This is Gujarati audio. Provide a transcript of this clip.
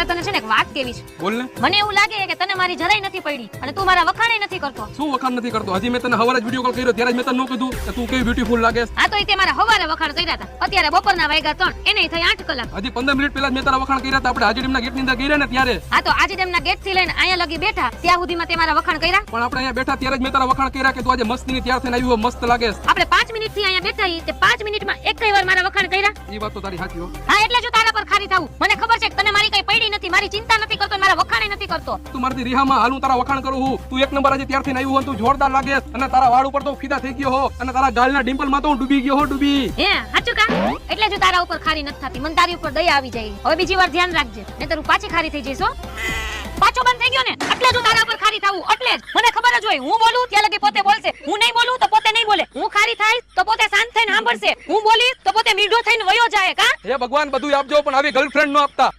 મારે તને છે ને એક વાત કેવી છે. બોલ ને. મને એવું લાગે કે તને મારી જરાય નથી પડી અને તું મારા વખાણે નથી કરતો. શું વખાણ નથી કરતો? હજી મેં તને હવારે જ વિડિયો કોલ કર્યો ત્યારે જ મેં તને ન કીધું કે તું કેવી બ્યુટીફુલ લાગે. આ તો તે મારા હવારે વખાણ કર્યા હતા. અત્યારે બપોરના વાગ્યા 3 એને થઈ 8 કલાક. હજી 15 મિનિટ પહેલા જ મેં તારા વખાણ કર્યા હતા. આપણે હાજી ડેમના ગેટની અંદર ગયા ને ત્યારે. આ તો આજે ડેમના ગેટ થી લઈને અહીંયા લગી બેઠા ત્યાં સુધીમાં તે મારા વખાણ કર્યા. પણ આપણે અહીંયા બેઠા ત્યારે જ મેં તારા વખાણ કર્યા કે તું આજે મસ્તીની તૈયાર થઈને આવ્યો, મસ્ત લાગે. આપણે 5 મિનિટ થી અહીંયા બેઠા છીએ તે 5 મિનિટમાં એકય વાર મારા વખાણ કર્યા. એ વાત તો તારી સાચી હો. હા એટલે જો તારા પર ખારી થાવું. મને ખબર છે કે તને મારી કઈ પડી નથી, મારી ચિંતા નથી કરતો, મારા વખાણે નથી કરતો. તું મારી રિહામાં હાલું તારા વખાણ કરું હું. તું એક નંબર આજે ત્યાર થઈને આવ્યો તું જોરદાર લાગે અને તારા વાળ ઉપર તો ફીદા થઈ ગયો હો અને તારા ગાલના ડિમ્પલ માં તો હું ડૂબી ગયો હો, ડૂબી. હે સાચું કા? એટલે જો તારા ઉપર ખારી નથી થતી, મને તારી ઉપર દયા આવી જાય. હવે બીજી વાર ધ્યાન રાખજે નહીંતર હું પાછી ખારી થઈ જઈશ હો. પાછો બંધ થઈ ગયો ને એટલે જો તારા ઉપર ખારી થાવું એટલે જ. મને ખબર જ હોય હું બોલું ત્યાં લગી પોતે બોલશે, હું નહીં બોલું તો પોતે નહીં બોલે. હું ખારી થાય તો પોતે શાંત થઈને સાંભળશે, હું બોલીશ તો પોતે મીઠો થઈને વયો જાય. કા હે ભગવાન બધું આપજો પણ આવી ગર્લફ્રેન્ડ નો આપતા.